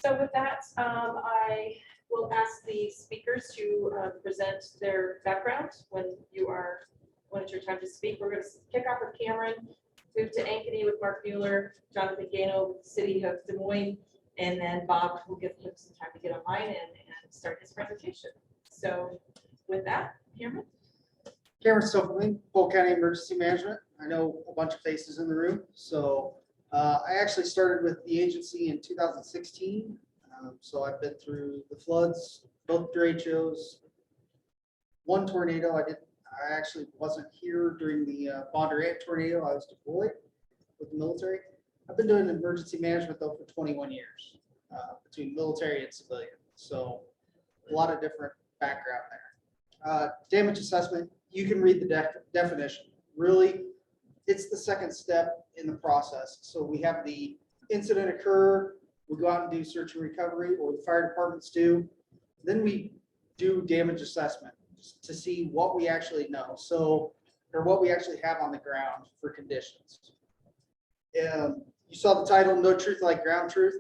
So with that, I will ask the speakers to present their background when it's your time to speak. We're going to kick off with Cameron, move to Ankeny with Mark Mueller, Jonathan Gano with the City of Des Moines, and then Bob will give him some time to get online and start his presentation. So with that, Cameron. Cameron Stoffelman, Polk County Emergency Management. I know a bunch of faces in the room. So I actually started with the agency in 2016. So I've been through the floods, both derechos, one tornado. I actually wasn't here during the Bondurant tornado. I was deployed with the military. I've been doing emergency management though for 21 years between military and civilian. So a lot of different background there. Damage assessment, you can read the definition. Really, it's the second step in the process. So we have the incident occur, we go out and do search and recovery, or the fire departments do. Then we do damage assessment to see what we actually know. So, or what we actually have on the ground for conditions. You saw the title, No Truth Like Ground Truth.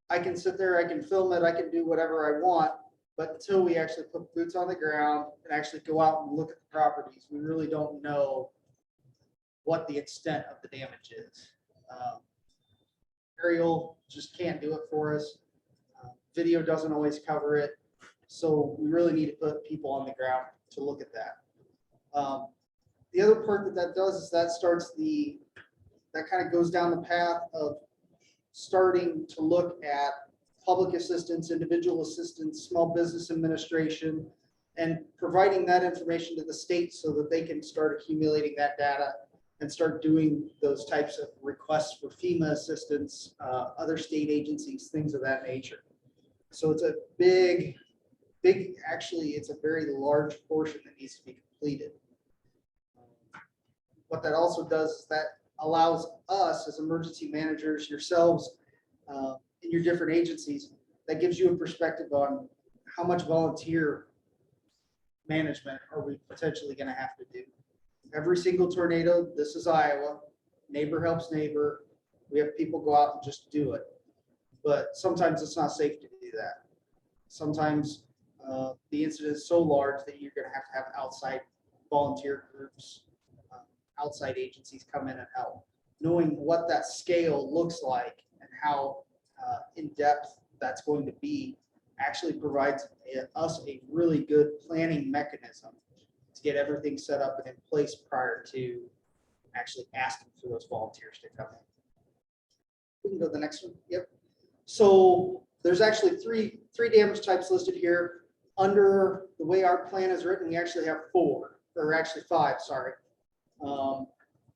I can sit there, I can film it, I can do whatever I want, but until we actually put boots on the ground and actually go out and look at the properties, we really don't know what the extent of the damage is. Aerial just can't do it for us. Video doesn't always cover it. So we really need to put people on the ground to look at that. The other part that does is that kind of goes down the path of starting to look at public assistance, individual assistance, small business administration, and providing that information to the state so that they can start accumulating that data and start doing those types of requests for FEMA assistance, other state agencies, things of that nature. So it's a actually, it's a very large portion that needs to be completed. What that also does is that allows us as emergency managers, yourselves, in your different agencies, that gives you a perspective on how much volunteer management are we potentially going to have to do. Every single tornado, this is Iowa, neighbor helps neighbor. We have people go out and just do it. But sometimes it's not safe to do that. Sometimes the incident is so large that you're going to have outside volunteer groups, outside agencies come in and help. Knowing what that scale looks like and how in depth that's going to be actually provides us a really good planning mechanism to get everything set up and in place prior to actually asking for those volunteers to come in. We can go to the next one. Yep. So there's actually three damage types listed here. Under the way our plan is written, we actually have five, sorry.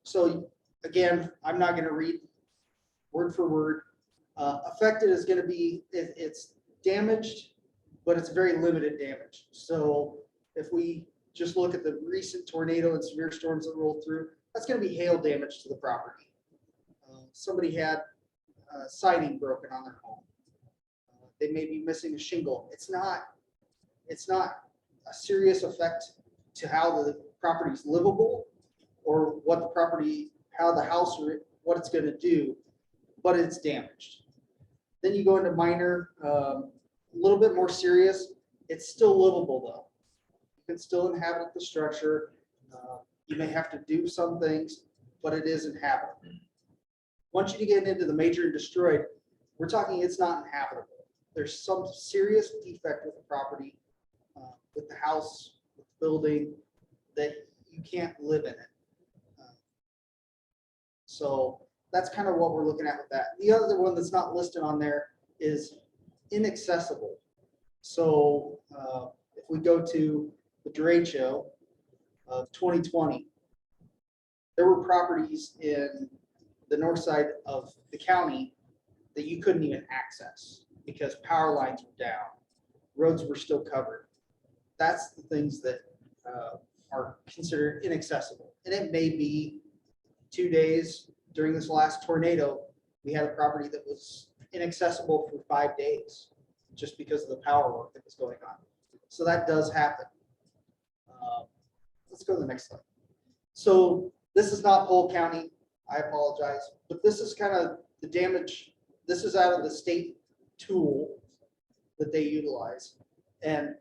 So again, I'm not going to read word for word. Affected is going to be, it's damaged, but it's very limited damage. So if we just look at the recent tornado and severe storms that rolled through, that's going to be hail damage to the property. Somebody had siding broken on their home. They may be missing a shingle. It's not a serious effect to how the property is livable or what the property, how the house, what it's going to do, but it's damaged. Then you go into minor, a little bit more serious. It's still livable though. You can still inhabit the structure. You may have to do some things, but it is inhabitable. Once you get into the major and destroyed, we're talking it's not inhabitable. There's some serious defect with the property, with the house, with the building, that you can't live in it. So that's kind of what we're looking at with that. The other one that's not listed on there is inaccessible. So if we go to the derecho of 2020, there were properties in the north side of the county that you couldn't even access because power lines were down, roads were still covered. That's the things that are considered inaccessible. And it may be 2 days during this last tornado, we had a property that was inaccessible for 5 days just because of the power work that was going on. So that does happen. Let's go to the next slide. So this is not Polk County. I apologize, but this is kind of the damage. This is out of the state tool that they utilize. And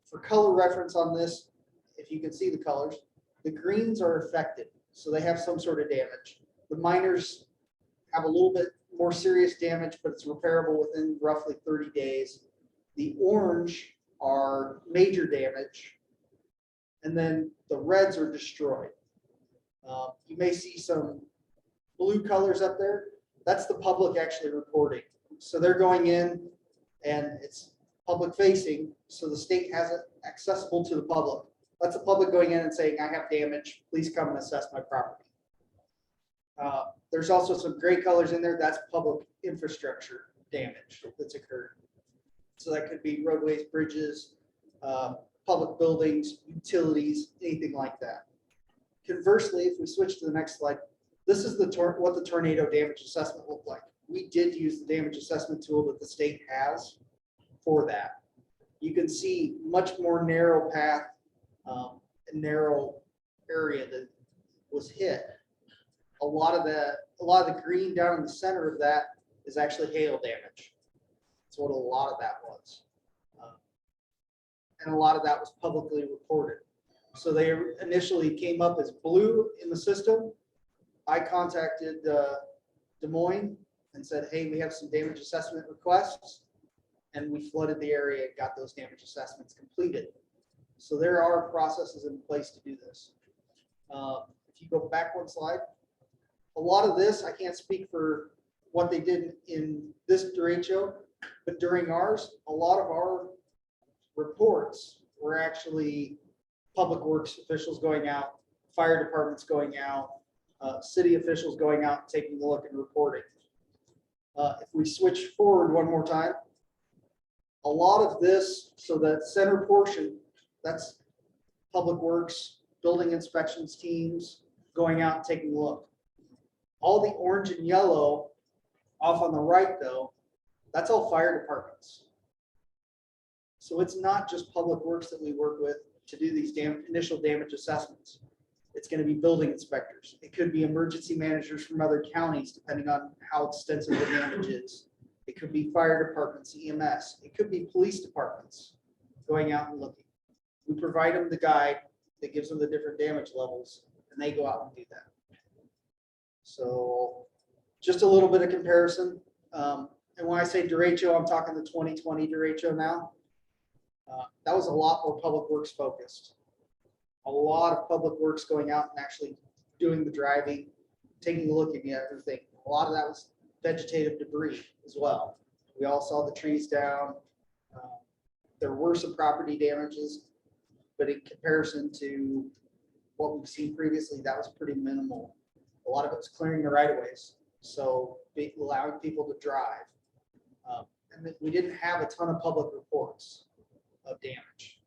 for color reference on this, if you can see the colors, the greens are affected, so they have some sort of damage. The minors have a little bit more serious damage, but it's repairable within roughly 30 days. The orange are major damage, and then the reds are destroyed. You may see some blue colors up there. That's the public actually reporting. So they're going in and it's public facing, so the state has it accessible to the public. That's the public going in and saying, I have damage, please come and assess my property. There's also some gray colors in there. That's public infrastructure damage that's occurred. So that could be roadways, bridges, public buildings, utilities, anything like that. Conversely, if we switch to the next slide, this is what the tornado damage assessment looked like. We did use the damage assessment tool that the state has for that. You can see much more narrow path, narrow area that was hit. A lot of the green down in the center of that is actually hail damage. That's what a lot of that was. And a lot of that was publicly reported. So they initially came up as blue in the system. I contacted Des Moines and said, hey, we have some damage assessment requests. And we flooded the area and got those damage assessments completed. So there are processes in place to do this. If you go back one slide, a lot of this, I can't speak for what they did in this derecho, but during ours, a lot of our reports were actually public works officials going out, fire departments going out, city officials going out, taking a look and reporting. If we switch forward one more time, a lot of this, so that center portion, that's public works, building inspections teams going out, taking a look. All the orange and yellow off on the right though, that's all fire departments. So it's not just public works that we work with to do these initial damage assessments. It's going to be building inspectors. It could be emergency managers from other counties, depending on how extensive the damage is. It could be fire departments, EMS. It could be police departments going out and looking. We provide them the guide that gives them the different damage levels, and they go out and do that. So just a little bit of comparison. And when I say derecho, I'm talking the 2020 derecho now. That was a lot more public works focused. A lot of public works going out and actually doing the driving, taking a look at everything. A lot of that was vegetative debris as well. We all saw the trees down. There were some property damages, but in comparison to what we've seen previously, that was pretty minimal. A lot of it was clearing the right of ways, so allowing people to drive. And then we didn't have a ton of public reports of damage.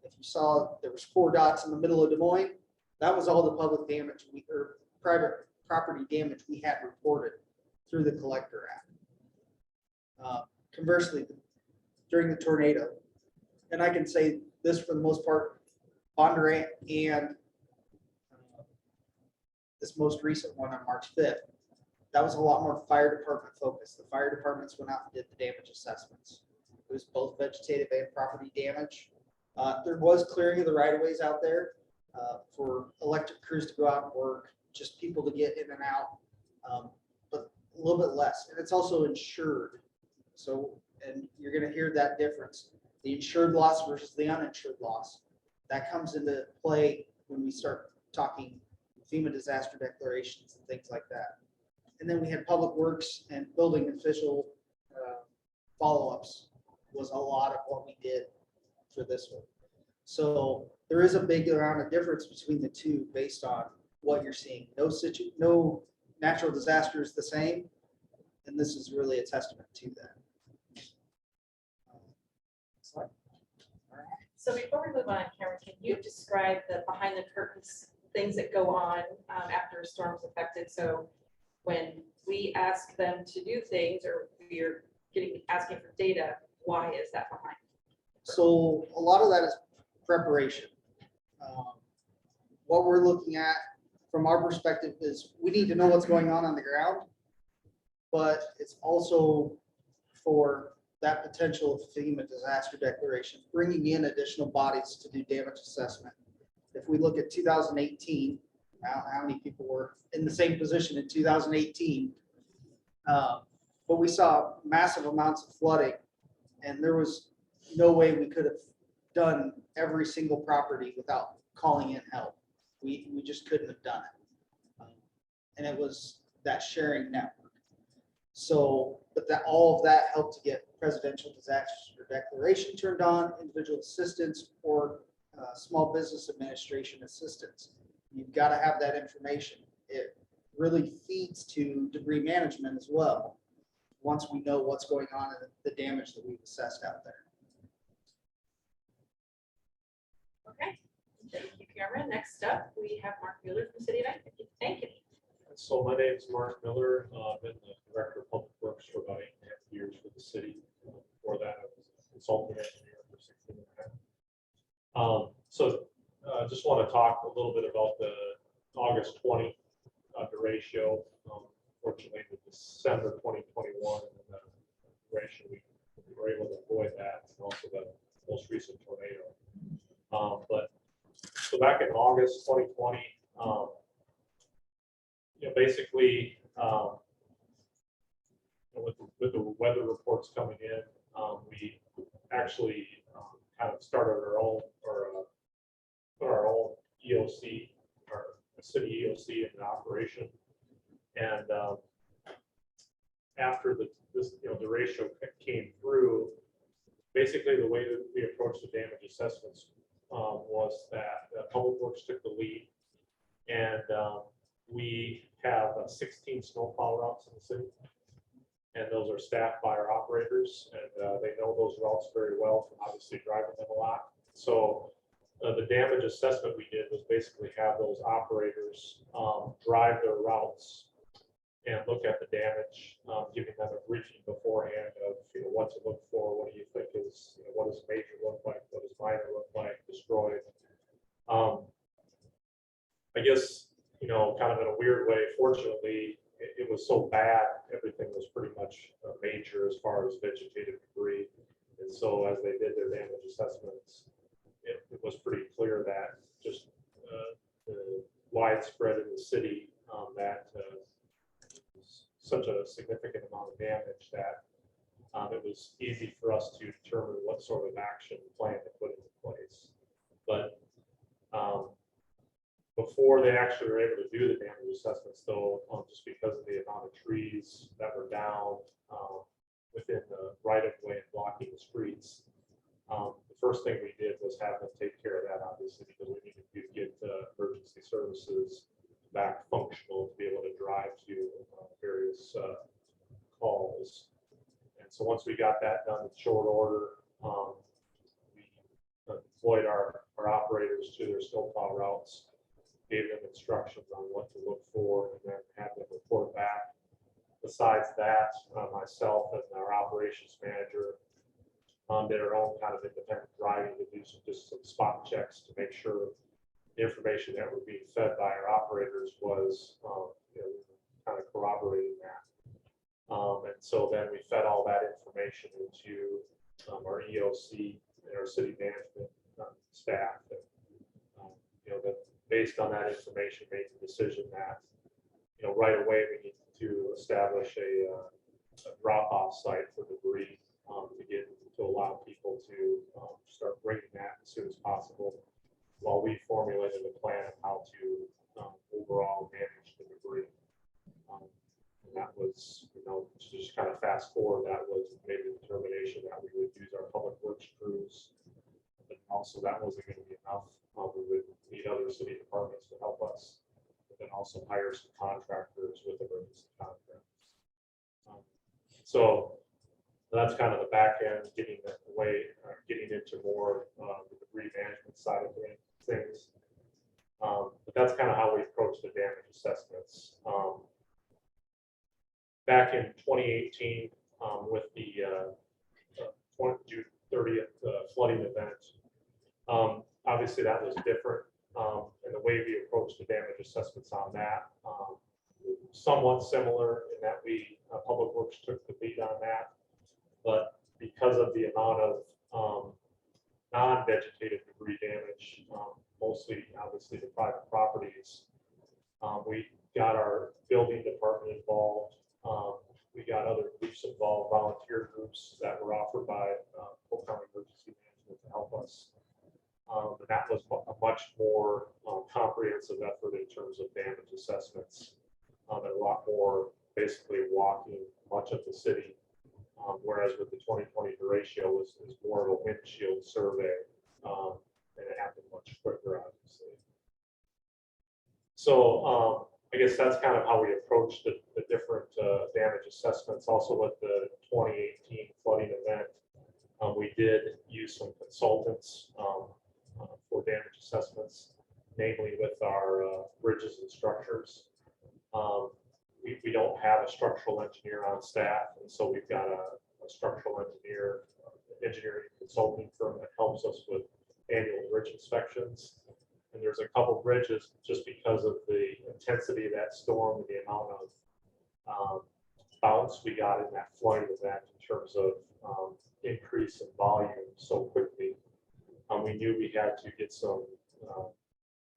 If you saw, there was 4 dots in the middle of Des Moines. That was all the public damage or private property damage we had reported through the collector app. Conversely, during the tornado, and I can say this for the most part, Bondurant and this most recent one on March 5th, that was a lot more fire department focused. The fire departments went out and did the damage assessments. It was both vegetative and property damage. There was clearing of the right of ways out there for electric crews to go out and work, just people to get in and out, but a little bit less. And it's also insured. So, and you're going to hear that difference. The insured loss versus the uninsured loss. That comes into play when we start talking FEMA disaster declarations and things like that. And then we had public works and building official follow-ups was a lot of what we did for this one. So there is a big amount of difference between the two based on what you're seeing. No natural disaster is the same, and this is really a testament to that. Slide. All right. So before we move on, Cameron, can you describe the behind the curtains things that go on after a storm is affected? So when we ask them to do things or we're asking for data, why is that behind? So a lot of that is preparation. What we're looking at from our perspective is we need to know what's going on the ground, but it's also for that potential FEMA disaster declaration, bringing in additional bodies to do damage assessment. If we look at 2018, how many people were in the same position in 2018? But we saw massive amounts of flooding, and there was no way we could have done every single property without calling in help. We just couldn't have done it. And it was that sharing network. So, but that all of that helped to get presidential disaster declaration turned on, individual assistance, or small business administration assistance. You've got to have that information. It really feeds to debris management as well, once we know what's going on and the damage that we've assessed out there. Okay, thank you, Cameron. Next up, we have Mark Mueller from the City of Ankeny. So my name is Mark Miller. I've been the Director of Public Works for about 8.5 years for the city. Before that, I was a consultant engineer for 16.5. Just want to talk a little bit about the August 20 derecho. Fortunately, the December 2021 derecho, we were able to avoid that, and also the most recent tornado. So back in August 2020, basically, with the weather reports coming in, we actually kind of started our own, or put our own EOC, our city EOC into operation. And after this derecho came through, basically the way that we approached the damage assessments was that Public Works took the lead, and we have 16 snowplow routes in the city, and those are staffed by our operators, and they know those routes very well from obviously driving them a lot. So the damage assessment we did was basically have those operators drive their routes and look at the damage, giving them a briefing beforehand of what to look for, what do you think is, what does major look like, what does minor look like, destroyed. I guess, kind of in a weird way, fortunately, it was so bad, everything was pretty much major as far as vegetative debris. And so as they did their damage assessments, it was pretty clear that just the widespread in the city, that such a significant amount of damage that it was easy for us to determine what sort of action plan to put into place. But before they actually were able to do the damage assessments, though, just because of the amount of trees that were down within the right-of-way and blocking the streets, the first thing we did was have them take care of that, obviously, because we needed to get emergency services back functional to be able to drive to various calls. And so once we got that done in short order, we deployed our operators to their snowplow routes, gave them instructions on what to look for, and then have them report back. Besides that, myself and our operations manager did our own kind of independent driving to do just some spot checks to make sure the information that were being fed by our operators was kind of corroborating that. And so then we fed all that information into our EOC and our city management staff. That based on that information, made the decision that right away we need to establish a drop-off site for debris to allow people to start bringing that as soon as possible, while we formulated a plan of how to overall manage the debris. And that was, to just kind of fast forward, that was made a determination that we would use our public works crews, but also that wasn't going to be enough. We would need other city departments to help us, but then also hire some contractors with emergency contracts. So that's kind of the back end, getting into more the debris management side of things. But that's kind of how we approach the damage assessments. Back in 2018, with the June 30th flooding event, obviously that was different, and the way we approached the damage assessments on that, somewhat similar in that we Public Works took the lead on that. but because of the amount of non-vegetative debris damage, mostly obviously the private properties, we got our building department involved. We got other groups involved, volunteer groups that were offered by Polk County Emergency Management to help us. And that was a much more comprehensive effort in terms of damage assessments, and a lot more basically walking much of the city. Whereas with the 2020 derecho was more of a windshield survey, and it happened much quicker, obviously. So I guess that's kind of how we approached the different damage assessments. Also with the 2018 flooding event, we did use some consultants for damage assessments, namely with our bridges and structures. We don't have a structural engineer on staff, and so we've got a structural engineering consulting firm that helps us with annual bridge inspections. And there's a couple bridges, just because of the intensity of that storm and the amount of bounce we got in that flooding event in terms of increase in volume so quickly. We knew we had to get some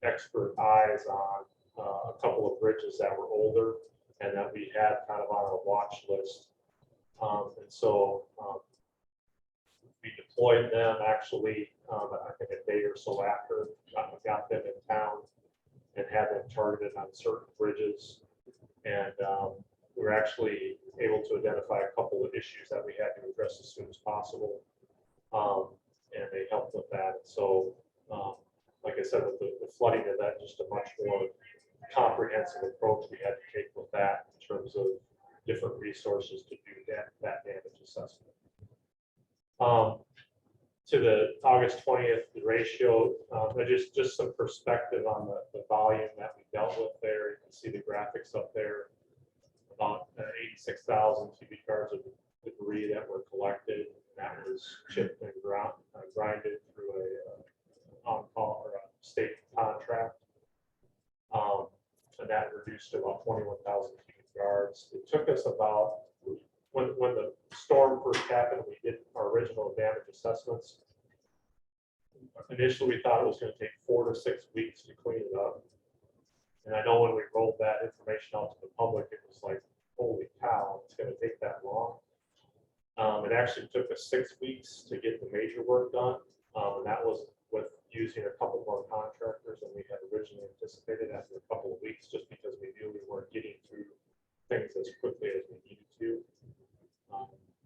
expert eyes on a couple of bridges that were older and that we had kind of on our watch list. And so we deployed them actually, I think a day or so after we got them in town and had them targeted on certain bridges. And we were actually able to identify a couple of issues that we had to address as soon as possible. And they helped with that. And so, like I said, with the flooding event, just a much more comprehensive approach we had to take with that in terms of different resources to do that damage assessment. To the August 20th derecho, just some perspective on the volume that we dealt with there. You can see the graphics up there. About 86,000 cubic yards of debris that were collected. That was chipped and grinded through a on-call or a state contract. And that reduced to about 21,000 cubic yards. It took us about, when the storm first happened, we did our original damage assessments. Initially, we thought it was going to take 4 to 6 weeks to clean it up. And I know when we rolled that information out to the public, it was like, holy cow, it's going to take that long. It actually took us 6 weeks to get the major work done. And that was with using a couple more contractors than we had originally anticipated after a couple of weeks, just because we knew we weren't getting through things as quickly as we needed to.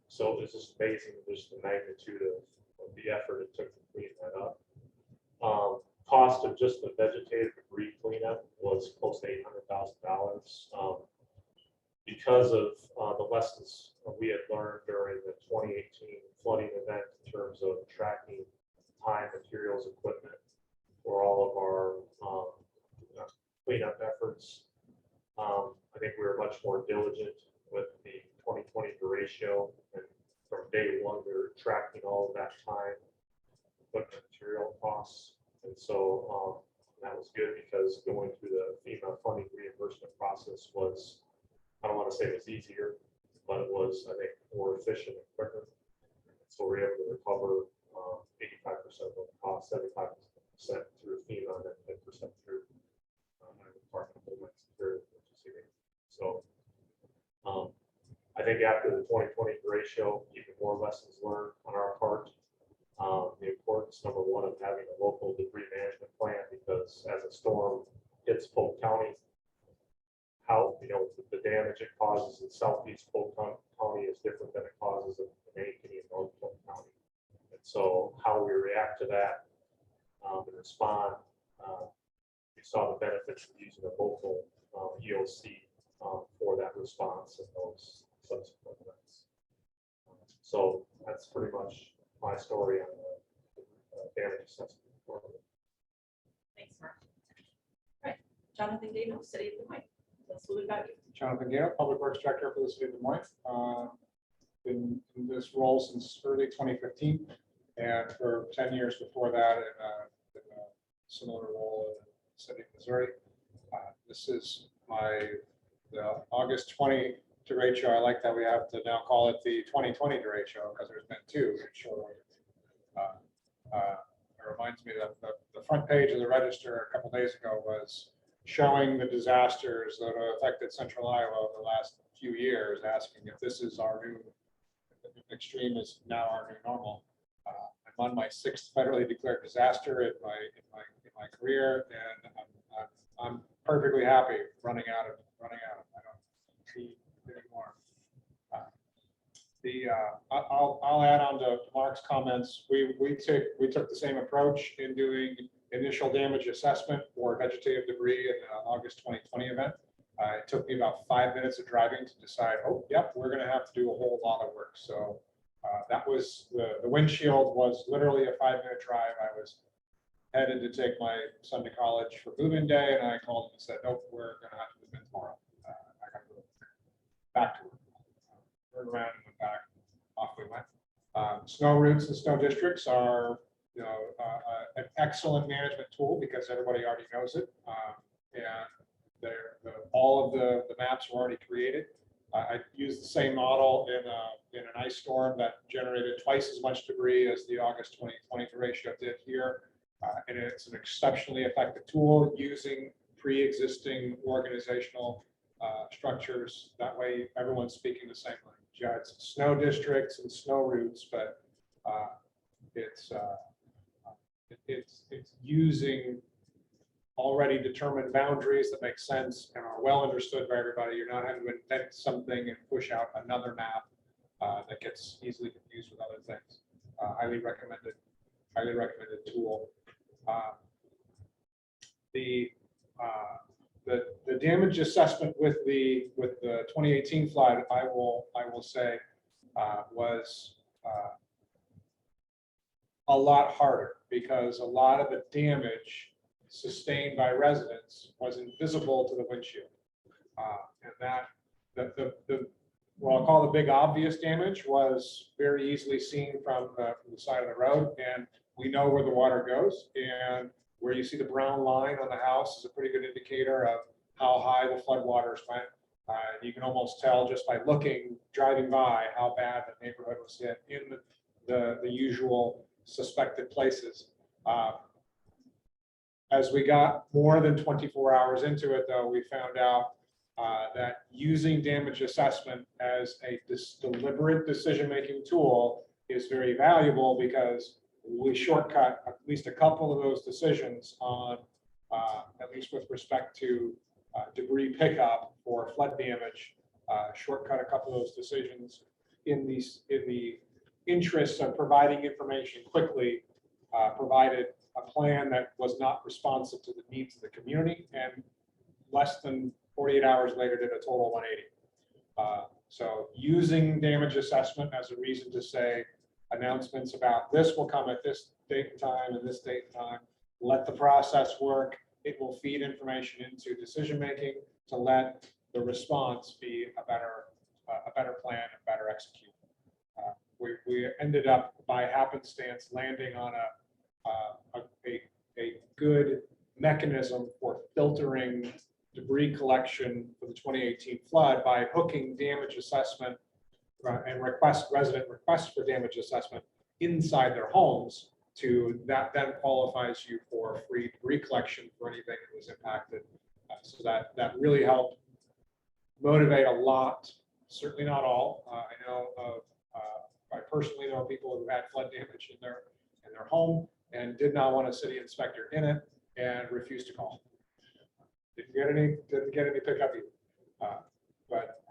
So it was just amazing, just the magnitude of the effort it took to clean that up. Cost of just the vegetative debris cleanup was close to $800,000. Because of the lessons we had learned during the 2018 flooding event in terms of tracking time, materials, equipment for all of our cleanup efforts. I think we were much more diligent with the 2020 derecho, and from day one we were tracking all of that time, equipment, material costs, and so that was good because going through the FEMA funding reimbursement process was, I don't want to say it was easier, but it was, I think, more efficient and quicker. So we're able to recover 85% of the cost, 75% through FEMA, and 10% through the Department of Homeland Security. So I think after the 2020 derecho, even more lessons learned on our part. The importance, number one, of having a local debris management plan, because as a storm hits Polk County, how, the damage it causes in southeast Polk County is different than it causes in Ankeny and North Polk County. And so how we react to that and respond, we saw the benefits of using a local EOC for that response and those subsequent events. So that's pretty much my story on the damage assessment. Thanks, Mark. All right, Jonathan Gano, City of Des Moines. That's what we got you. Jonathan Gale, Public Works Director for the City of Des Moines. Been in this role since early 2015, and for 10 years before that in a similar role in the city of Missouri. This is the August 20 derecho. I like that we have to now call it the 2020 derecho because there's been two. It reminds me that the front page of the Register a couple days ago was showing the disasters that have affected Central Iowa over the last few years, asking if this is our new extreme is now our new normal. I'm on my 6th federally declared disaster in my career, and I'm perfectly happy running out of. I don't see anymore. I'll add on to Mark's comments. We took the same approach in doing initial damage assessment for vegetative debris in the August 2020 event. It took me about 5 minutes of driving to decide, oh, yep, we're going to have to do a whole lot of work. So that was the windshield was literally a 5-minute drive. I was headed to take my son to college for move-in day, and I called him and said, nope, we're going to have to move in tomorrow. I got to go back to work. Turned around and went back. Off we went. Snow routes and snow districts are, an excellent management tool because everybody already knows it, and all of the maps were already created. I used the same model in an ice storm that generated twice as much debris as the August 2020 derecho did here, and it's an exceptionally effective tool using pre-existing organizational structures. That way, everyone's speaking the same language. Yeah, it's snow districts and snow routes, but it's using already determined boundaries that make sense and are well understood by everybody. You're not having to invent something and push out another map that gets easily confused with other things. Highly recommended tool. The damage assessment with the 2018 flood, I will say, was a lot harder because a lot of the damage sustained by residents was invisible to the windshield, and that what I'll call the big obvious damage was very easily seen from the side of the road, and we know where the water goes, and where you see the brown line on the house is a pretty good indicator of how high the flood waters went. You can almost tell just by driving by, how bad the neighborhood was hit in the usual suspected places. As we got more than 24 hours into it, though, we found out that using damage assessment as a deliberate decision-making tool is very valuable because we shortcut at least a couple of those decisions on, at least with respect to debris pickup for flood damage, shortcut a couple of those decisions in the interest of providing information quickly, provided a plan that was not responsive to the needs of the community, and less than 48 hours later did a total 180. So using damage assessment as a reason to say announcements about this will come at this date and time and this date and time, let the process work. It will feed information into decision making to let the response be a better plan and better execute. We ended up by happenstance landing on a good mechanism for filtering debris collection for the 2018 flood by hooking damage assessment and resident requests for damage assessment inside their homes. To that then qualifies you for free debris collection for anything that was impacted. So that really helped motivate a lot. Certainly not all. I know of. I personally know people who had flood damage in their home and did not want a city inspector in it and refused to call. Didn't get any pickup either. But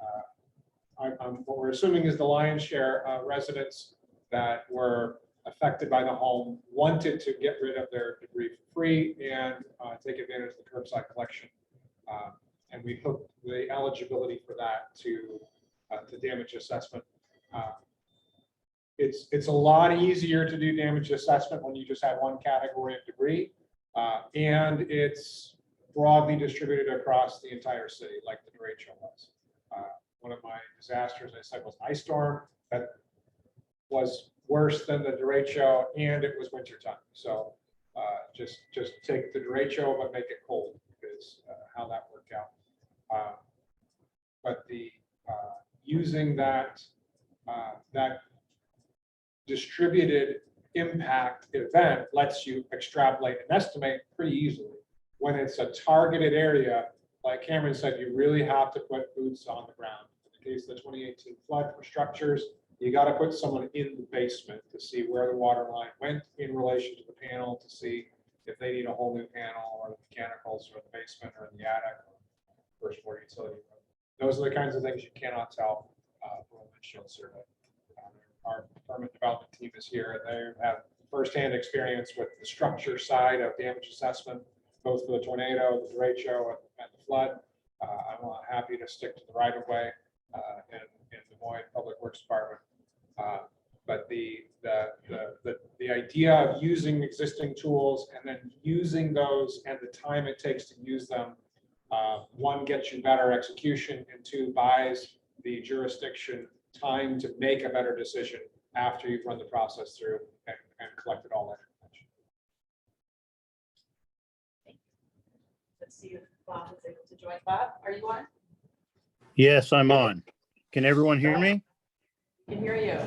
what we're assuming is the lion's share of residents that were affected by the home wanted to get rid of their debris for free and take advantage of the curbside collection. And we hooked the eligibility for that to damage assessment. It's a lot easier to do damage assessment when you just have one category of debris, and it's broadly distributed across the entire city, like the derecho was. One of my disasters, I said, was an ice storm that was worse than the derecho, and it was wintertime. So just take the derecho, but make it cold, is how that worked out. But using that that distributed impact event lets you extrapolate and estimate pretty easily. When it's a targeted area, like Cameron said, you really have to put boots on the ground. In the case of the 2018 flood for structures, you got to put someone in the basement to see where the water line went in relation to the panel, to see if they need a whole new panel or the mechanicals or the basement or the attic or first floor utility. Those are the kinds of things you cannot tell from a windshield survey. Our permit development team is here, and they have firsthand experience with the structure side of damage assessment, both for the tornado, the derecho, and the flood. I'm not happy to stick to the right of way in Des Moines Public Works Department. But the idea of using existing tools and then using those and the time it takes to use them, one, gets you better execution, and two, buys the jurisdiction time to make a better decision after you've run the process through and collected all that information. Let's see if Bob is able to join. Bob, are you on? Yes, I'm on. Can everyone hear me? Can hear you.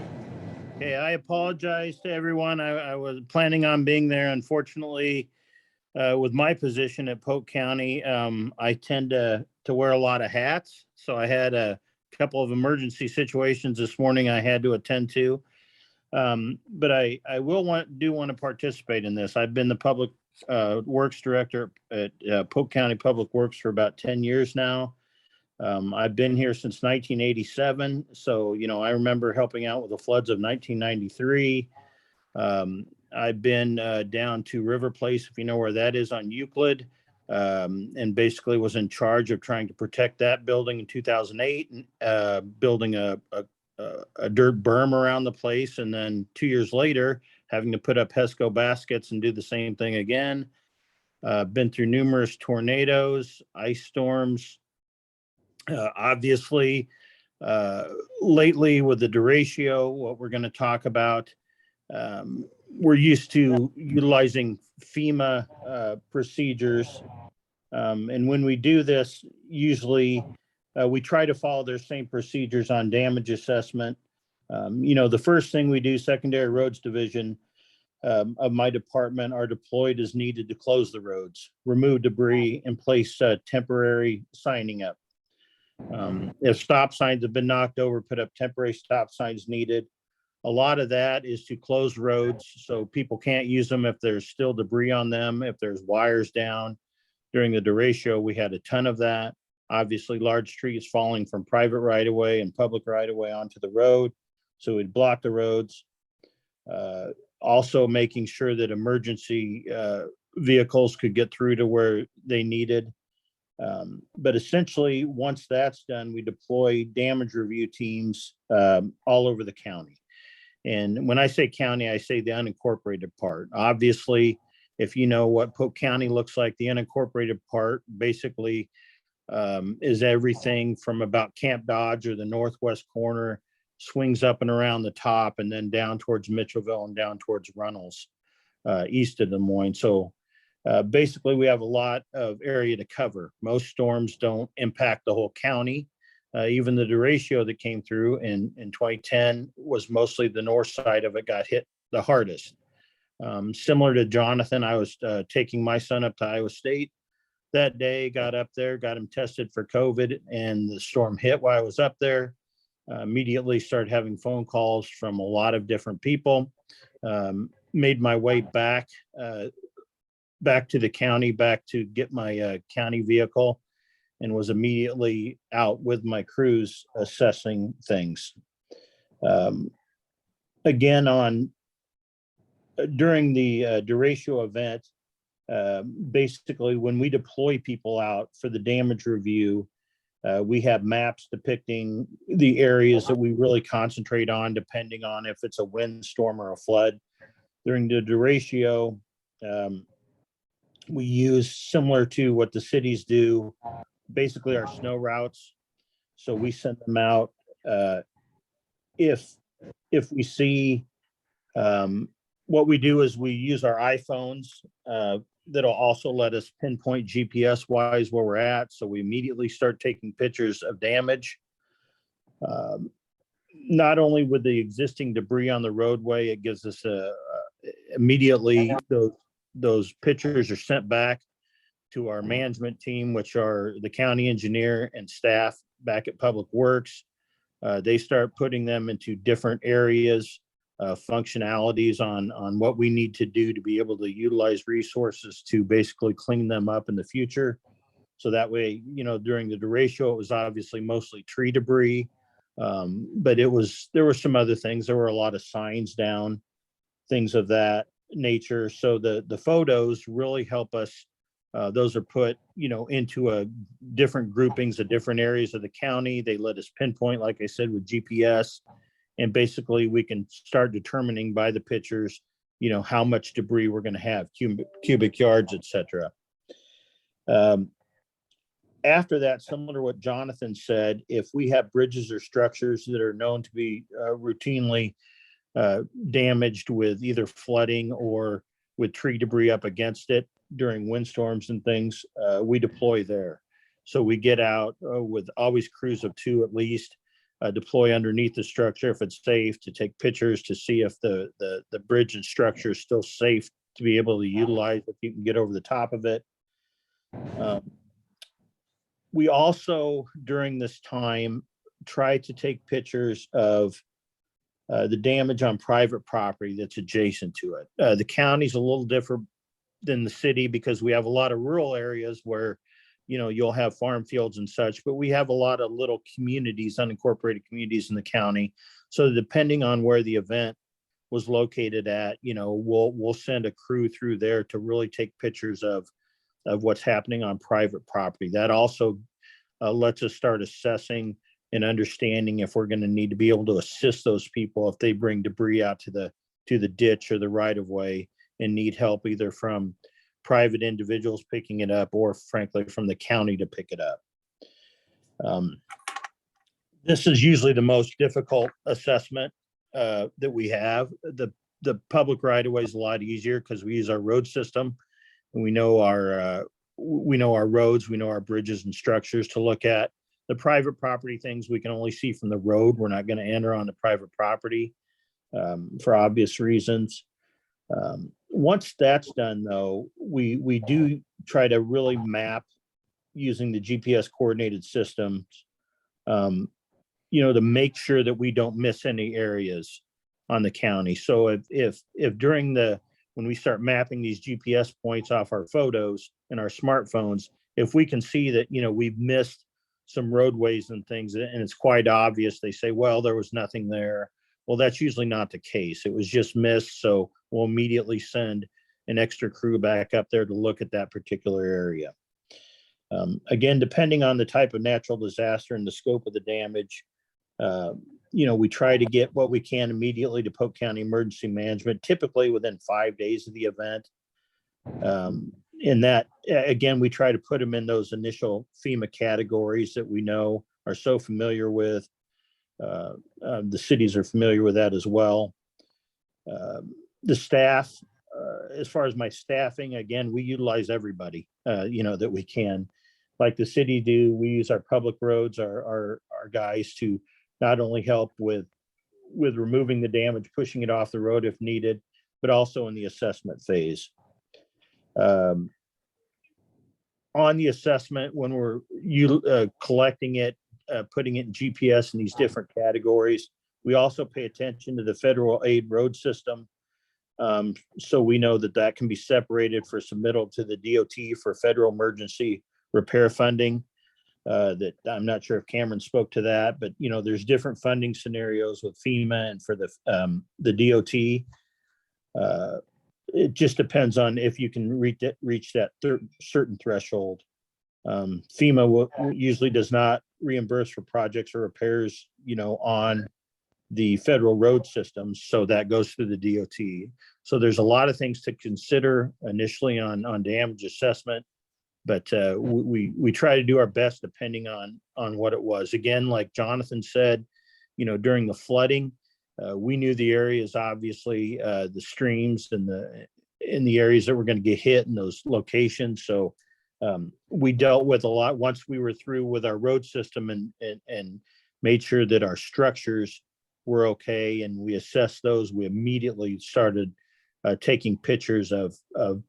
Okay, I apologize to everyone. I was planning on being there. Unfortunately, with my position at Polk County, I tend to wear a lot of hats. So I had a couple of emergency situations this morning I had to attend to. But I do want to participate in this. I've been the public works director at Polk County Public Works for about 10 years now. I've been here since 1987. So, I remember helping out with the floods of 1993. I've been down to River Place, if you know where that is, on Euclid, and basically was in charge of trying to protect that building in 2008, building a dirt berm around the place. And then 2 years later, having to put up HESCO baskets and do the same thing again. Been through numerous tornadoes, ice storms. Obviously, lately with the derecho, what we're going to talk about, we're used to utilizing FEMA procedures. And when we do this, usually we try to follow their same procedures on damage assessment. The first thing we do, Secondary Roads Division of my department, are deployed as needed to close the roads, remove debris, and place temporary signing up. If stop signs have been knocked over, put up temporary stop signs needed. A lot of that is to close roads so people can't use them if there's still debris on them, if there's wires down. During the derecho, we had a ton of that. Obviously, large trees falling from private right-of-way and public right-of-way onto the road. So we'd block the roads. Also making sure that emergency vehicles could get through to where they needed. But essentially, once that's done, we deploy damage review teams all over the county. And when I say county, I say the unincorporated part. Obviously, if you know what Polk County looks like, the unincorporated part basically is everything from about Camp Dodge or the northwest corner, swings up and around the top, and then down towards Mitchellville and down towards Runnels, east of Des Moines. So basically, we have a lot of area to cover. Most storms don't impact the whole county. Even the derecho that came through in 2010 was mostly the north side of it got hit the hardest. Similar to Jonathan, I was taking my son up to Iowa State that day, got up there, got him tested for COVID, and the storm hit while I was up there. Immediately started having phone calls from a lot of different people. Made my way back to the county, back to get my county vehicle, and was immediately out with my crews assessing things. Again, during the derecho event, basically when we deploy people out for the damage review, we have maps depicting the areas that we really concentrate on, depending on if it's a windstorm or a flood. During the derecho, we use, similar to what the cities do, basically our snow routes. So we send them out if we see. What we do is we use our iPhones that'll also let us pinpoint GPS wise where we're at. So we immediately start taking pictures of damage. Um, Not only with the existing debris on the roadway, it gives us immediately those pictures are sent back to our management team, which are the county engineer and staff back at Public Works. They start putting them into different areas, functionalities on what we need to do to be able to utilize resources to basically clean them up in the future. So that way, during the derecho, it was obviously mostly tree debris. But there were some other things. There were a lot of signs down, things of that nature. So the photos really help us. Those are put, into a different groupings of different areas of the county. They let us pinpoint, like I said, with GPS, and basically we can start determining by the pictures, how much debris we're going to have, cubic yards, etc. After that, similar to what Jonathan said, if we have bridges or structures that are known to be routinely damaged with either flooding or with tree debris up against it during windstorms and things, we deploy there. So we get out with always crews of 2 at least, deploy underneath the structure if it's safe, to take pictures to see if the bridge and structure is still safe to be able to utilize, if you can get over the top of it. We also, during this time, tried to take pictures of the damage on private property that's adjacent to it. The county's a little different than the city because we have a lot of rural areas where, you'll have farm fields and such, but we have a lot of little communities, unincorporated communities in the county. So depending on where the event was located at, we'll send a crew through there to really take pictures of what's happening on private property. That also lets us start assessing and understanding if we're going to need to be able to assist those people if they bring debris out to the ditch or the right of way and need help either from private individuals picking it up or frankly from the county to pick it up. This is usually the most difficult assessment that we have. The public right of way is a lot easier because we use our road system and we know our roads, we know our bridges and structures to look at. The private property things we can only see from the road. We're not going to enter on the private property for obvious reasons. Once that's done, though, we do try to really map using the GPS coordinated systems, to make sure that we don't miss any areas on the county. So if during when we start mapping these GPS points off our photos and our smartphones, if we can see that, we've missed some roadways and things, and it's quite obvious, they say, well, there was nothing there. Well, that's usually not the case. It was just missed. So we'll immediately send an extra crew back up there to look at that particular area. Again, depending on the type of natural disaster and the scope of the damage, we try to get what we can immediately to Polk County Emergency Management, typically within 5 days of the event. In that, again, we try to put them in those initial FEMA categories that we know are so familiar with. The cities are familiar with that as well. The staff, as far as my staffing, again, we utilize everybody, that we can. Like the city do, we use our public roads, our guys to not only help with removing the damage, pushing it off the road if needed, but also in the assessment phase. On the assessment, when we're collecting it, putting it in GPS in these different categories, we also pay attention to the federal aid road system. So we know that can be separated for submittal to the DOT for federal emergency repair funding. That I'm not sure if Cameron spoke to that, but there's different funding scenarios with FEMA and for the DOT. It just depends on if you can reach that certain threshold. FEMA usually does not reimburse for projects or repairs, on the federal road systems. So that goes through the DOT. So there's a lot of things to consider initially on damage assessment, but we try to do our best depending on what it was. Again, like Jonathan said, during the flooding, we knew the areas, obviously, the streams and the areas that were going to get hit in those locations. So we dealt with a lot once we were through with our road system and made sure that our structures were okay, and we assessed those. We immediately started taking pictures of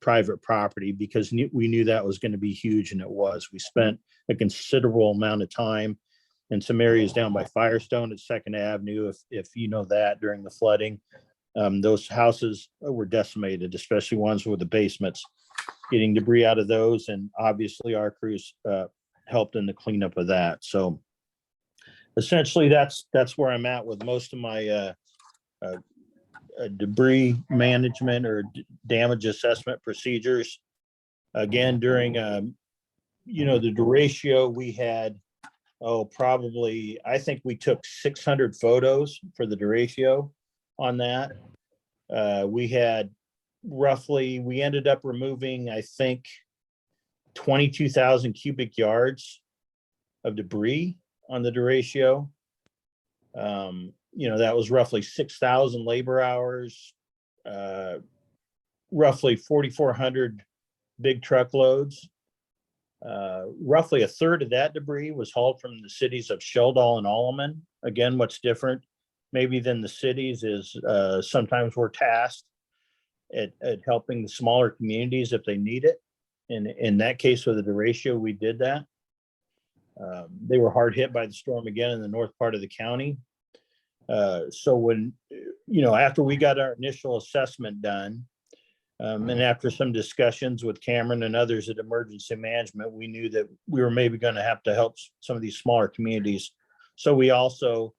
private property because we knew that was going to be huge, and it was. We spent a considerable amount of time in some areas down by Firestone at Second Avenue, if you know that, during the flooding. Those houses were decimated, especially ones with the basements, getting debris out of those. And obviously our crews helped in the cleanup of that. So essentially that's where I'm at with most of my debris management or damage assessment procedures. Again, during, the derecho, we had, probably, I think we took 600 photos for the derecho on that. We had roughly, we ended up removing, I think, 22,000 cubic yards of debris on the derecho. That was roughly 6,000 labor hours, roughly 4,400 big truckloads. Roughly a third of that debris was hauled from the cities of Sheldon and Alleman. Again, what's different maybe than the cities is sometimes we're tasked at helping the smaller communities if they need it. And in that case, with the derecho, we did that. They were hard hit by the storm again in the north part of the county. So when, after we got our initial assessment done, and after some discussions with Cameron and others at emergency management, we knew that we were maybe going to have to help some of these smaller communities. So we also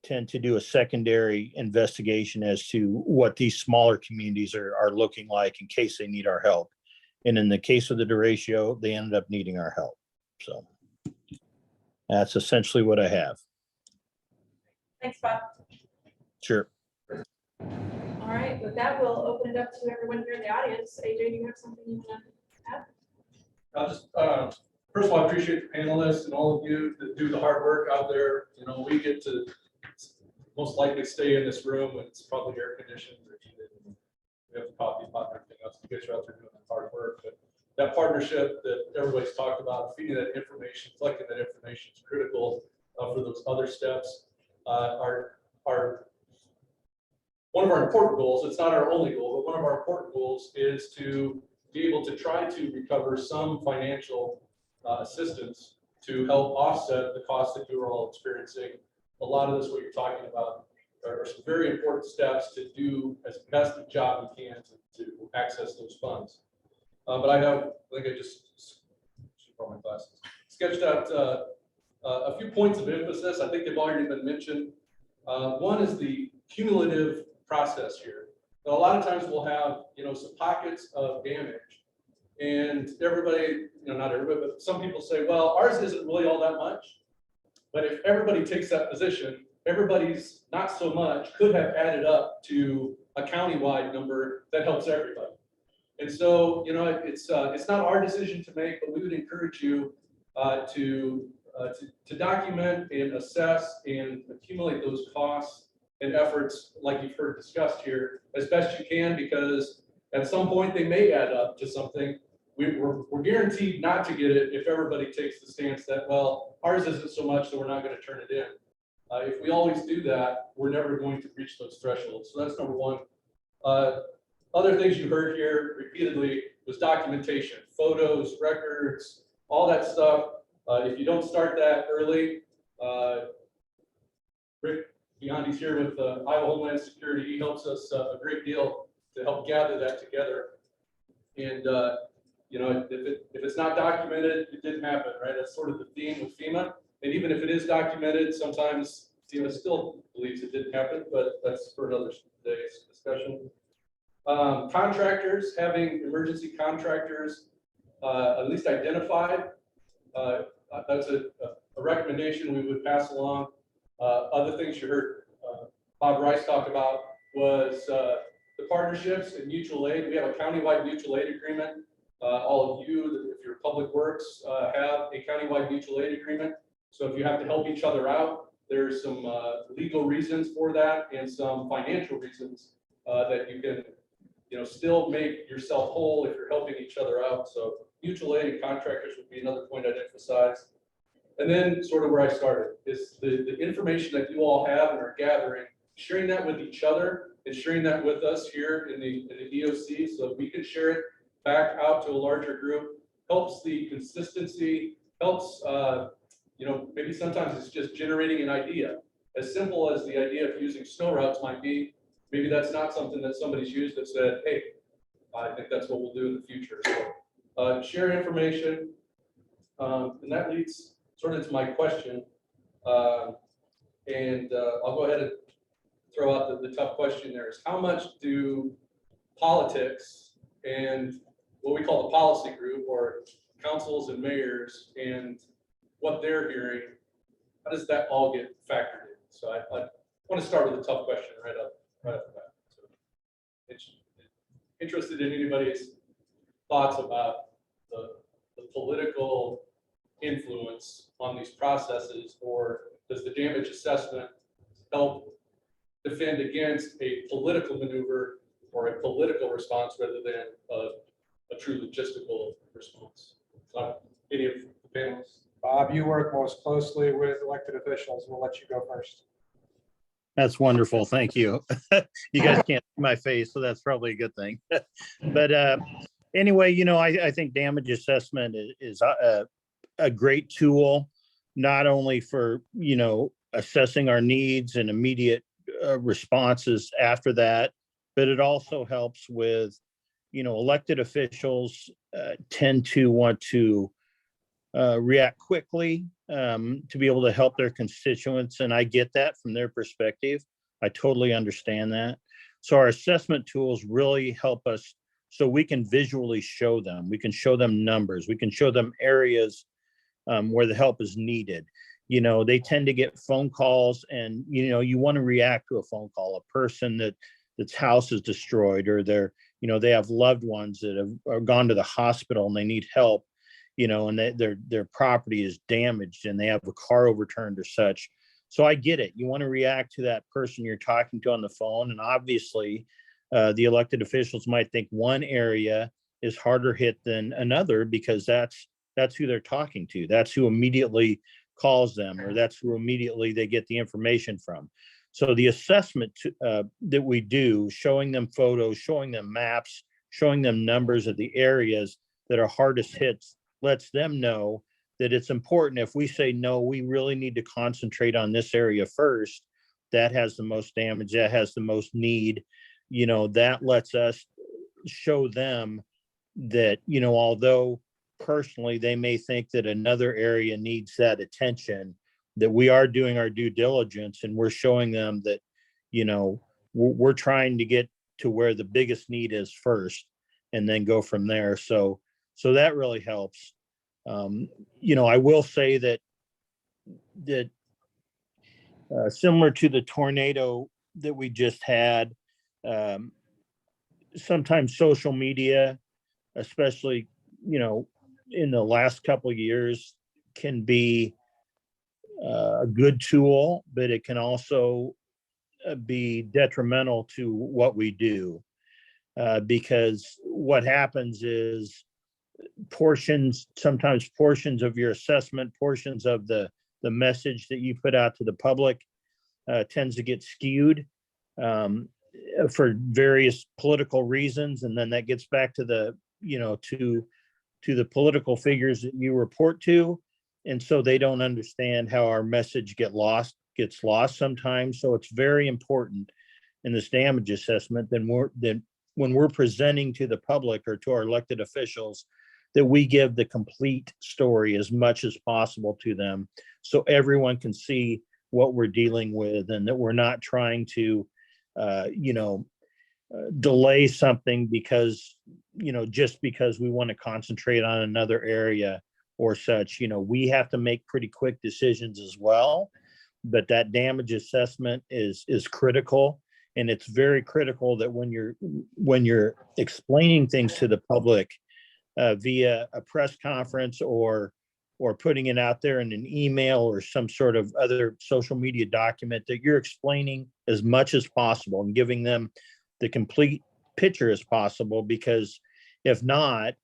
tend to do a secondary investigation as to what these smaller communities are looking like in case they need our help. And in the case of the derecho, they ended up needing our help. So that's essentially what I have. Thanks, Bob. Sure. All right, with that, we'll open it up to everyone here in the audience. AJ, do you have something you want to add? I'll just, first of all, I appreciate the panelists and all of you that do the hard work out there. We get to most likely stay in this room when it's probably air conditioned or heated. We have the coffee pot and everything else. You guys are out there doing the hard work. But that partnership that everybody's talked about, feeding that information, collecting that information is critical for those other steps. One of our important goals, it's not our only goal, but one of our important goals is to be able to try to recover some financial assistance to help offset the costs that you are all experiencing. A lot of this, what you're talking about, are some very important steps to do as best a job we can to access those funds. But I think I just brought my glasses, sketched out a few points of emphasis. I think they've already been mentioned. One is the cumulative process here. Now, a lot of times we'll have, some pockets of damage, and everybody, not everybody, but some people say, well, ours isn't really all that much. But if everybody takes that position, everybody's not so much could have added up to a countywide number that helps everybody. And so, it's not our decision to make, but we would encourage you to document and assess and accumulate those costs and efforts, like you've heard discussed here, as best you can, because at some point they may add up to something. We're guaranteed not to get it if everybody takes the stance that, well, ours isn't so much, so we're not going to turn it in. If we always do that, we're never going to reach those thresholds. So that's number one. Other things you heard here repeatedly was documentation, photos, records, all that stuff. If you don't start that early, Rick Biondi's here with Iowa Homeland Security. He helps us a great deal to help gather that together. And if it's not documented, it didn't happen, right? That's sort of the theme with FEMA. And even if it is documented, sometimes FEMA still believes it didn't happen, but that's for another day's discussion. Contractors, having emergency contractors at least identified, that's a recommendation we would pass along. Other things you heard Bob Rice talk about was the partnerships and mutual aid. We have a countywide mutual aid agreement. All of you, if you're public works, have a countywide mutual aid agreement. So if you have to help each other out, there's some legal reasons for that and some financial reasons that you can, still make yourself whole if you're helping each other out. So mutual aid and contractors would be another point I'd emphasize. And then sort of where I started is the information that you all have and are gathering, sharing that with each other and sharing that with us here in the EOC so that we can share it back out to a larger group, helps the consistency, helps, maybe sometimes it's just generating an idea. As simple as the idea of using snow routes might be, maybe that's not something that somebody's used that said, hey, I think that's what we'll do in the future. So share information. And that leads sort of to my question. I'll go ahead and throw out the tough question there is how much do politics and what we call the policy group or councils and mayors and what they're hearing, how does that all get factored in? So I want to start with a tough question right up the bat. So interested in anybody's thoughts about the political influence on these processes, or does the damage assessment help defend against a political maneuver or a political response rather than a true logistical response? Any of the panelists? Bob, you work most closely with elected officials. We'll let you go first. That's wonderful. Thank you. You guys can't see my face, so that's probably a good thing. But anyway, I think damage assessment is a great tool, not only for, assessing our needs and immediate responses after that, but it also helps with, elected officials tend to want to react quickly to be able to help their constituents. And I get that from their perspective. I totally understand that. So our assessment tools really help us so we can visually show them. We can show them numbers. We can show them areas where the help is needed. They tend to get phone calls and, you want to react to a phone call, a person that's house is destroyed or they have loved ones that have gone to the hospital and they need help, and their property is damaged and they have a car overturned or such. So I get it. You want to react to that person you're talking to on the phone. And obviously the elected officials might think one area is harder hit than another because that's who they're talking to. That's who immediately calls them, or that's who immediately they get the information from. So the assessment that we do, showing them photos, showing them maps, showing them numbers of the areas that are hardest hits, lets them know that it's important. If we say, no, we really need to concentrate on this area first, that has the most damage, that has the most need, that lets us show them that, although personally they may think that another area needs that attention, that we are doing our due diligence and we're showing them that, we're trying to get to where the biggest need is first and then go from there. So that really helps. I will say that similar to the tornado that we just had, sometimes social media, especially, in the last couple of years, can be a good tool, but it can also be detrimental to what we do. Because what happens is sometimes portions of your assessment, portions of the message that you put out to the public tends to get skewed for various political reasons. And then that gets back to the, to the political figures that you report to. And so they don't understand how our message gets lost sometimes. So it's very important in this damage assessment that when we're presenting to the public or to our elected officials, that we give the complete story as much as possible to them so everyone can see what we're dealing with and that we're not trying to, delay something because, just because we want to concentrate on another area or such. We have to make pretty quick decisions as well, but that damage assessment is critical. And it's very critical that when you're explaining things to the public via a press conference or putting it out there in an email or some sort of other social media document, that you're explaining as much as possible and giving them the complete picture as possible. Because if not,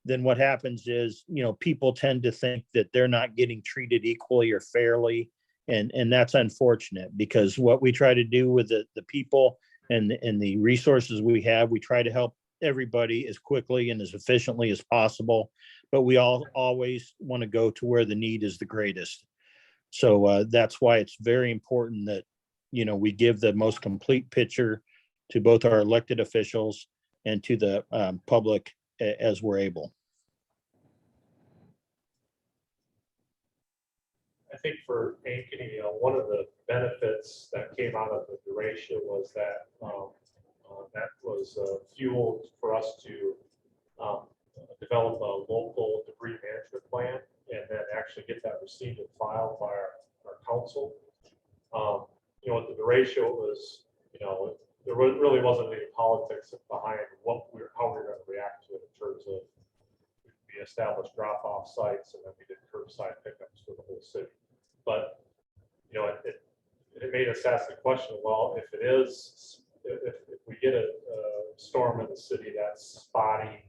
then what happens is, people tend to think that they're not getting treated equally or fairly. And that's unfortunate, because what we try to do with the people and the resources we have, we try to help everybody as quickly and as efficiently as possible. But we always want to go to where the need is the greatest. So that's why it's very important that, we give the most complete picture to both our elected officials and to the public as we're able. I think for Ankeny, one of the benefits that came out of the Derecho was that that was fuel for us to develop a local debris management plan and then actually get that received and filed by our council. With the Derecho, it was, there really wasn't any politics behind how we were going to react to it in terms of we established drop-off sites and then we did curbside pickups for the whole city. But, it made us ask the question, well, if we get a storm in the city that's spotty,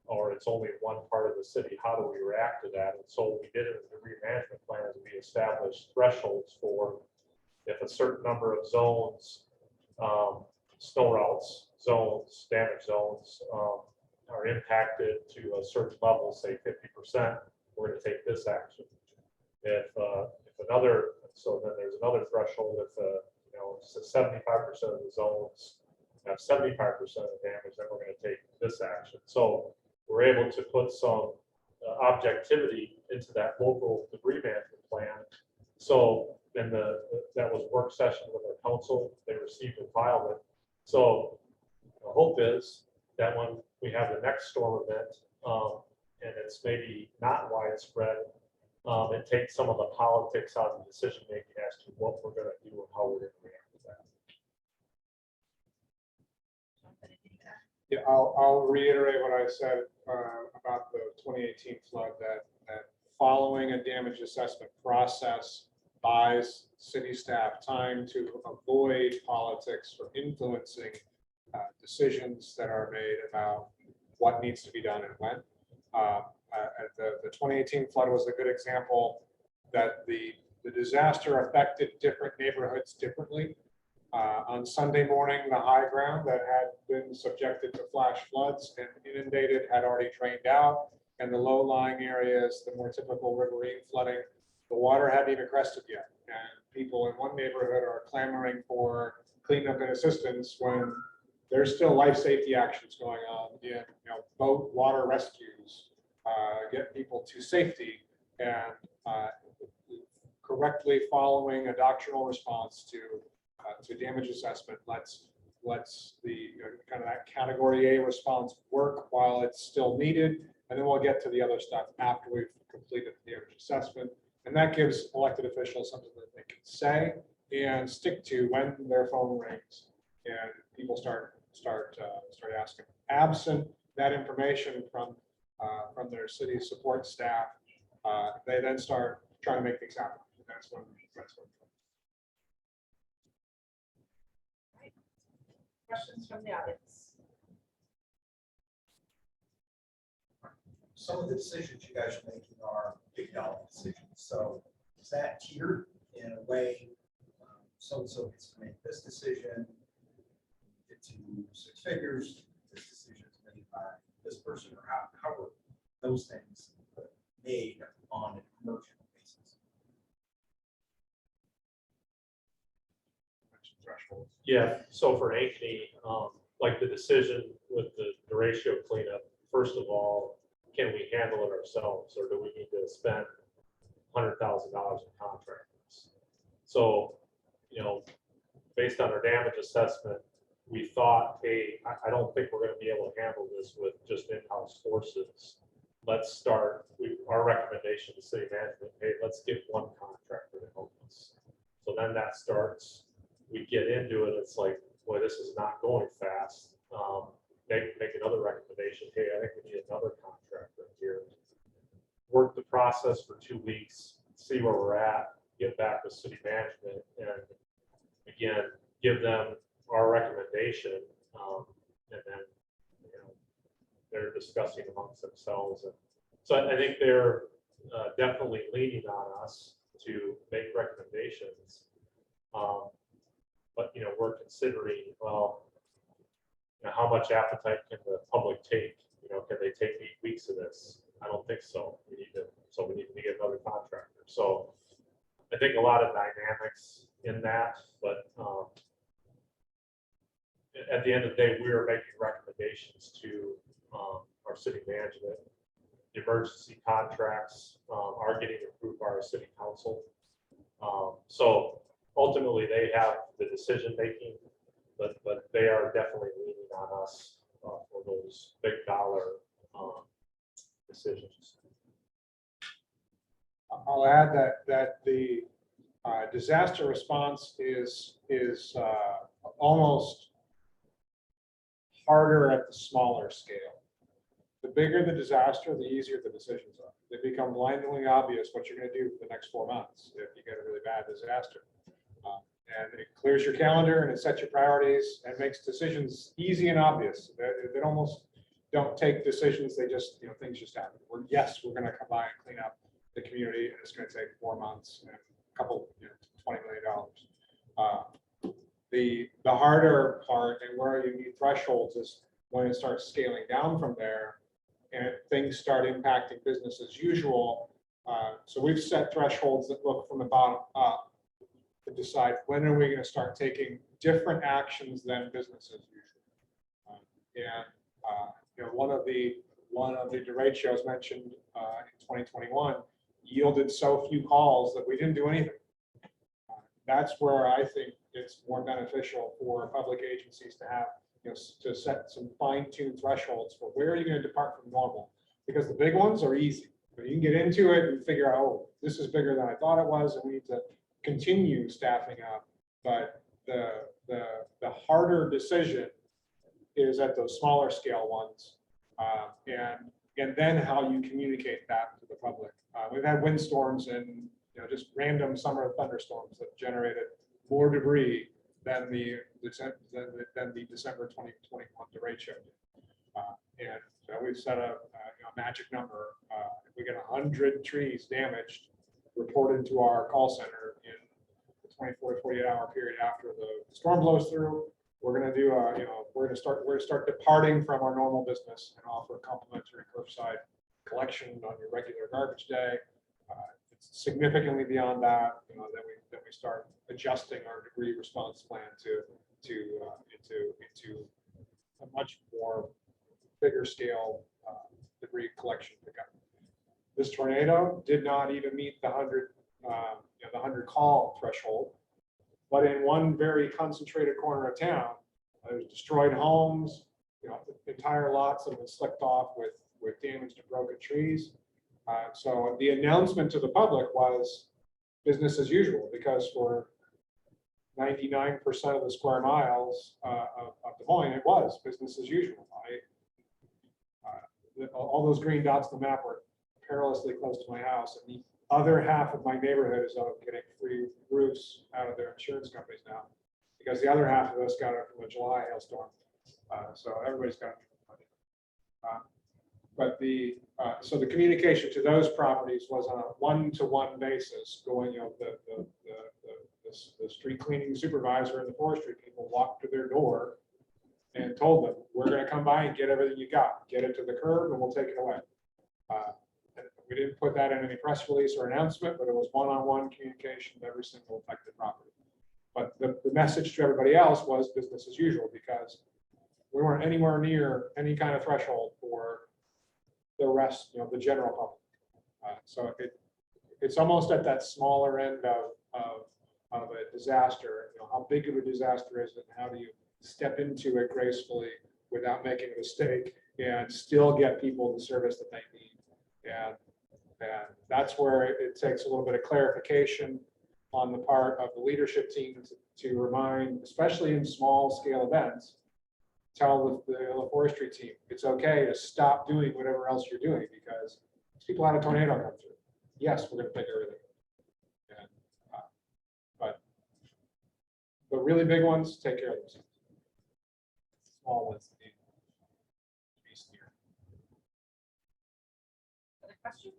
or it's only one part of the city, how do we react to that? And so what we did in the debris management plan is we established thresholds for if a certain number of zones, snow routes, zones, damage zones, are impacted to a certain level, say 50%, we're going to take this action. If another, so then there's another threshold. If 75% of the zones have 75% of damage, then we're going to take this action. So we're able to put some objectivity into that local debris management plan. So then that was work session with our council. They received and filed it. So the hope is that when we have the next storm event, and it's maybe not widespread, it takes some of the politics out of the decision making as to what we're going to do and how we're going to react to that. Yeah, I'll reiterate what I said about the 2018 flood, that following a damage assessment process buys city staff time to avoid politics or influencing decisions that are made about what needs to be done and when. The 2018 flood was a good example that the disaster affected different neighborhoods differently. On Sunday morning, the high ground that had been subjected to flash floods and inundated had already drained out, and the low-lying areas, the more typical riverine flooding, the water hadn't even crested yet. And people in one neighborhood are clamoring for cleanup and assistance when there's still life safety actions going on in boat water rescues, get people to safety, and correctly following a doctrinal response to damage assessment lets the kind of that category A response work while it's still needed, and then we'll get to the other stuff after we've completed the damage assessment, and that gives elected officials something that they can say and stick to when their phone rings and people start asking. Absent that information from their city support staff, they then start trying to make things happen. That's when. Questions from the audience? Some of the decisions you guys are making are big dollar decisions. So is that tiered in a way? So-and-so gets to make this decision, get to 6 figures, this decision is made by this person, or how are those things made on a commercial basis? Yeah, so for Ankeny, like the decision with the Derecho cleanup, first of all, can we handle it ourselves, or do we need to spend $100,000 in contractors? So, based on our damage assessment, we thought, hey, I don't think we're going to be able to handle this with just in-house forces. Let's start. Our recommendation to city management, hey, let's get one contractor to help us. So then that starts. We get into it. It's like, boy, this is not going fast. Make another recommendation. Hey, I think we need another contractor here. Work the process for 2 weeks, see where we're at, get back with city management, and again, give them our recommendation, and then they're discussing amongst themselves. And so I think they're definitely leaning on us to make recommendations. But, we're considering, well, how much appetite can the public take? Can they take 8 weeks of this? I don't think so. We need to get another contractor. So I think a lot of dynamics in that, but at the end of the day, we are making recommendations to our city management. The emergency contracts are getting approved by our city council. So ultimately, they have the decision making, but they are definitely leaning on us for those big dollar decisions. I'll add that the disaster response is almost harder at the smaller scale. The bigger the disaster, the easier the decisions are. They become blindingly obvious what you're going to do for the next 4 months if you get a really bad disaster. And it clears your calendar and it sets your priorities and makes decisions easy and obvious. They almost don't take decisions. They just, things just happen. We're going to come by and clean up the community, and it's going to take 4 months and a couple, $20 million. The harder part and where you need thresholds is when it starts scaling down from there and things start impacting business as usual. So we've set thresholds that look from the bottom up to decide when are we going to start taking different actions than business as usual. One of the derechos mentioned in 2021 yielded so few calls that we didn't do anything. That's where I think it's more beneficial for public agencies to have, to set some fine-tuned thresholds for where are you going to depart from normal, because the big ones are easy. But you can get into it and figure out, oh, this is bigger than I thought it was, and we need to continue staffing up. But the harder decision is at those smaller scale ones, and then how you communicate that to the public. We've had windstorms and just random summer thunderstorms that generated more debris than the December 2021 derecho did. And so we've set a magic number. If we get 100 trees damaged, reported to our call center in the 24 to 48 hour period after the storm blows through, we're going to do we're going to start departing from our normal business and offer complimentary curbside collection on your regular garbage day. It's significantly beyond that, then we start adjusting our debris response plan into a much more bigger scale debris collection pickup. This tornado did not even meet the 100 call threshold, but in one very concentrated corner of town, there's destroyed homes, entire lots have been slicked off with damaged and broken trees. So the announcement to the public was business as usual, because for 99% of the square miles of Des Moines, it was business as usual. All those green dots on the map were perilously close to my house, and the other half of my neighborhood is getting free roofs out of their insurance companies now, because the other half of us got it from a July hailstorm. So everybody's got money. But so the communication to those properties was on a one-to-one basis, going, the street cleaning supervisor and the forestry people walked to their door and told them, we're going to come by and get everything you got, get it to the curb, and we'll take it away. And we didn't put that in any press release or announcement, but it was one-on-one communication with every single affected property. But the message to everybody else was business as usual, because we weren't anywhere near any kind of threshold for the rest, the general public. So it's almost at that smaller end of a disaster. How big of a disaster is it, and how do you step into it gracefully without making a mistake and still get people the service that they need? And that's where it takes a little bit of clarification on the part of the leadership team to remind, especially in small scale events, tell the forestry team it's okay to stop doing whatever else you're doing, because people had a tornado come through. Yes, we're going to take everything. And, but the really big ones take care of themselves. Small ones need to be steered. questions?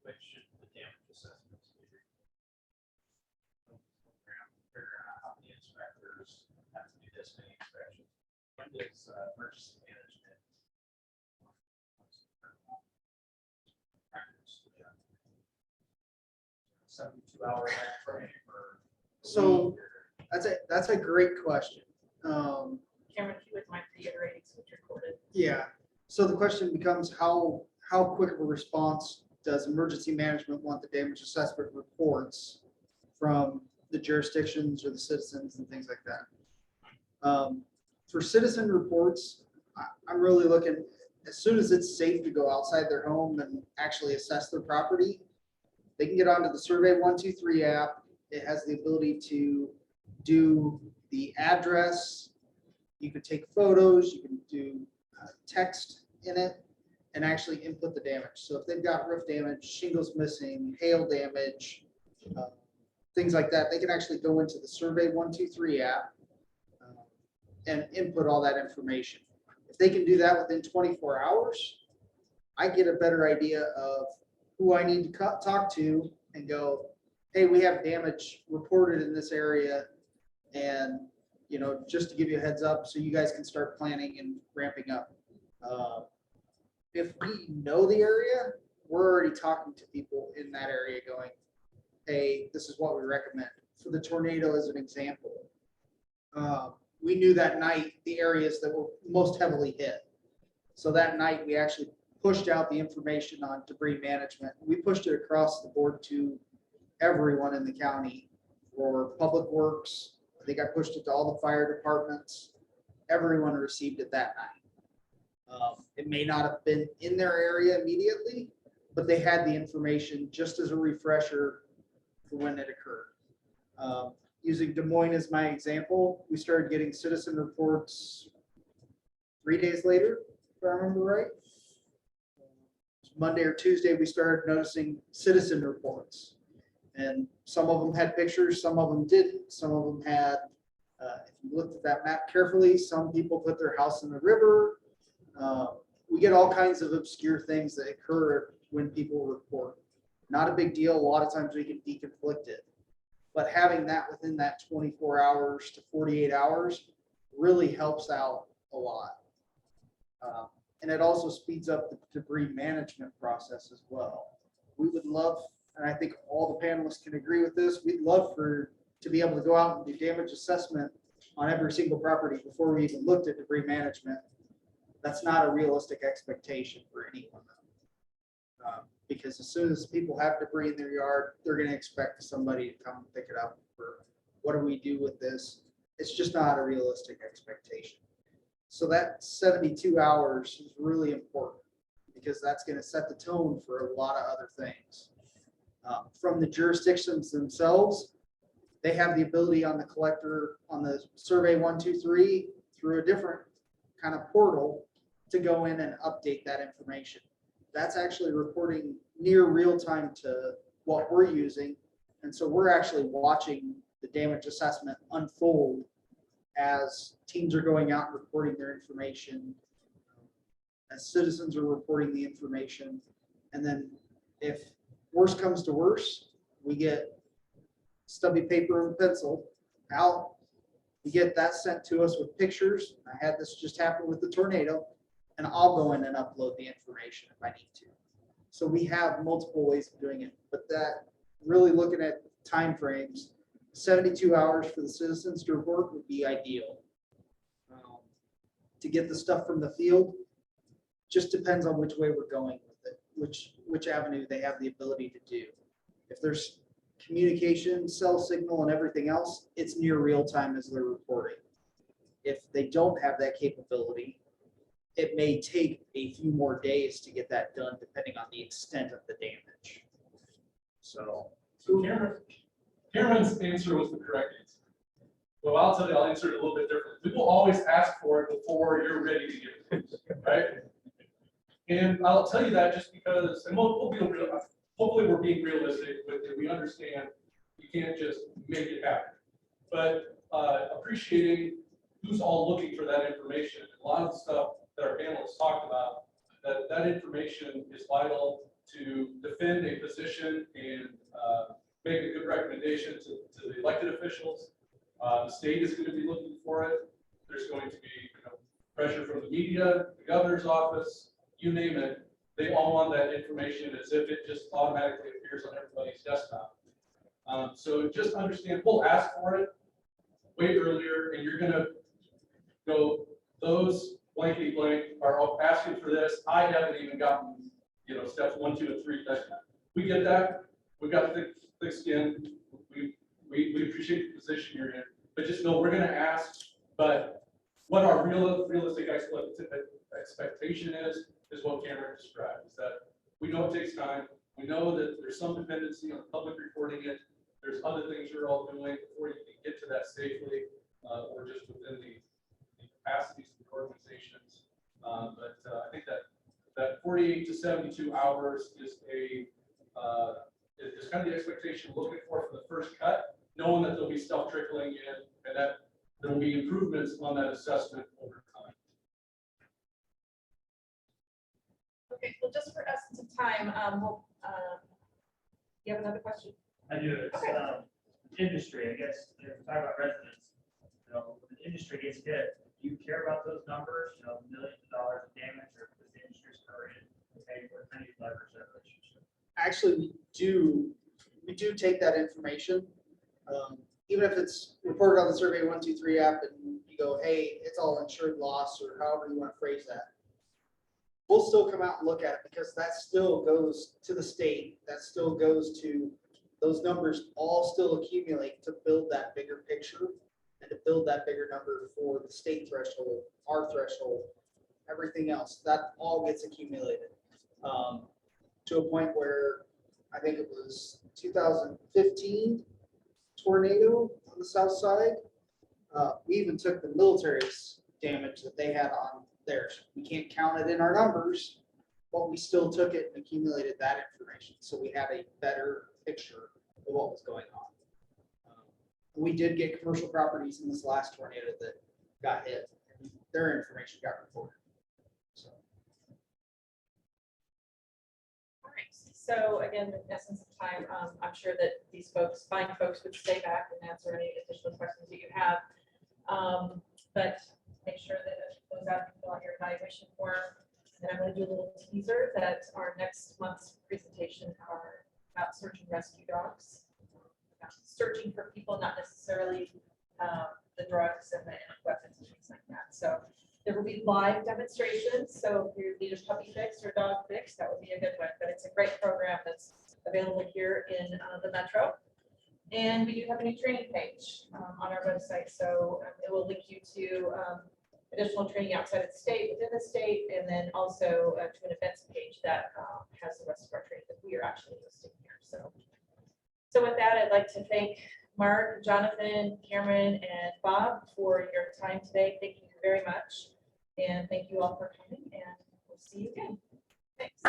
Which should the damage assessments be? Figure out how many inspectors have to do this many inspections. When does emergency management? Practice, yeah. 72 hour frame or. So that's a great question. Cameron, if you would mind reiterating so it's recorded. Yeah, so the question becomes how quick of a response does emergency management want the damage assessment reports from the jurisdictions or the citizens and things like that? For citizen reports, I'm really looking, as soon as it's safe to go outside their home and actually assess their property, they can get onto the Survey 123 app. It has the ability to do the address. You could take photos, you can do text in it and actually input the damage. So if they've got roof damage, shingles missing, hail damage, things like that, they can actually go into the Survey 123 app and input all that information. If they can do that within 24 hours, I get a better idea of who I need to talk to and go, hey, we have damage reported in this area. And, you know, just to give you a heads up, so you guys can start planning and ramping up. If we know the area, we're already talking to people in that area going, hey, this is what we recommend. For the tornado as an example, we knew that night the areas that were most heavily hit. So that night we actually pushed out the information on debris management. We pushed it across the board to everyone in the county for public works. I think I pushed it to all the fire departments. Everyone received it that night. It may not have been in their area immediately, but they had the information just as a refresher for when it occurred. Using Des Moines as my example, we started getting citizen reports 3 days later, if I remember right. Monday or Tuesday, we started noticing citizen reports. And some of them had pictures, some of them didn't. Some of them had, if you looked at that map carefully, some people put their house in the river. We get all kinds of obscure things that occur when people report. Not a big deal. A lot of times we can deconflict it. But having that within that 24 hours to 48 hours really helps out a lot. And it also speeds up the debris management process as well. We would love, and I think all the panelists can agree with this, we'd love to be able to go out and do damage assessment on every single property before we even looked at debris management. That's not a realistic expectation for anyone. Because as soon as people have debris in their yard, they're going to expect somebody to come and pick it up for what do we do with this? It's just not a realistic expectation. So that 72 hours is really important because that's going to set the tone for a lot of other things. From the jurisdictions themselves, they have the ability on the collector, on the Survey 123 through a different kind of portal to go in and update that information. That's actually reporting near real time to what we're using. And so we're actually watching the damage assessment unfold as teams are going out and reporting their information, as citizens are reporting the information. And then if worse comes to worse, we get stubby paper and pencil out. We get that sent to us with pictures. I had this just happen with the tornado, and I'll go in and upload the information if I need to. So we have multiple ways of doing it, but that really looking at timeframes, 72 hours for the citizens to report would be ideal. To get the stuff from the field, just depends on which way we're going with it, which avenue they have the ability to do. If there's communication, cell signal, and everything else, it's near real time as they're reporting. If they don't have that capability, it may take a few more days to get that done, depending on the extent of the damage. So Cameron's answer was the correct answer. Well, I'll tell you, I'll answer it a little bit differently. We will always ask for it before you're ready to give it, right? And I'll tell you that just because, and we'll be real, hopefully we're being realistic with it. We understand you can't just make it happen. But appreciating who's all looking for that information. A lot of the stuff that our panelists talked about, that information is vital to defend a position and make a good recommendation to the elected officials. The state is going to be looking for it. There's going to be pressure from the media, the governor's office, you name it. They all want that information as if it just automatically appears on everybody's desktop. So just understand, we'll ask for it way earlier, and you're going to go, those blankety blank are all asking for this. I haven't even gotten, steps 1, 2, and 3. We get that. We've got thick skin. We appreciate the position you're in, but just know we're going to ask. But what our realistic expectation is what Cameron described. Is that we know it takes time. We know that there's some dependency on the public reporting it. There's other things you're all doing before you can get to that safely, or just within the capacities of the organizations. But I think that 48 to 72 hours is is kind of the expectation we're looking for the first cut, knowing that there'll be stuff trickling in and that there will be improvements on that assessment over time. Okay, well, just for essence of time, you have another question? I do. It's Okay. Industry, I guess, if we're talking about residents, when the industry gets hit, do you care about those numbers, millions of dollars of damage, or does the industry's cover it? Okay, what kind of leverage that relationship? Actually, we do take that information. Even if it's reported on the Survey 123 app and you go, hey, it's all insured loss, or however you want to phrase that. We'll still come out and look at it because that still goes to the state. That still goes to, those numbers all still accumulate to build that bigger picture and to build that bigger number for the state threshold, our threshold, everything else. That all gets accumulated to a point where I think it was 2015 tornado on the south side. We even took the military's damage that they had on theirs. We can't count it in our numbers, but we still took it and accumulated that information. So we had a better picture of what was going on. We did get commercial properties in this last tornado that got hit. Their information got reported. So. All right, so again, in essence of time, I'm sure that these fine folks would stay back and answer any additional questions that you have. But make sure that those out can fill out your evaluation form. And I'm going to do a little teaser that our next month's presentation are about search and rescue dogs. Searching for people, not necessarily the drugs and the weapons and things like that. So there will be live demonstrations. So if you need a puppy fix or dog fix, that would be a good one. But it's a great program that's available here in the Metro. And we do have a new training page on our website. So it will link you to additional training outside of the state, within the state, and then also to an events page that has the rest of our training that we are actually listing here. So with that, I'd like to thank Mark, Jonathan, Cameron, and Bob for your time today. Thank you very much. And thank you all for coming, and we'll see you again. Thanks.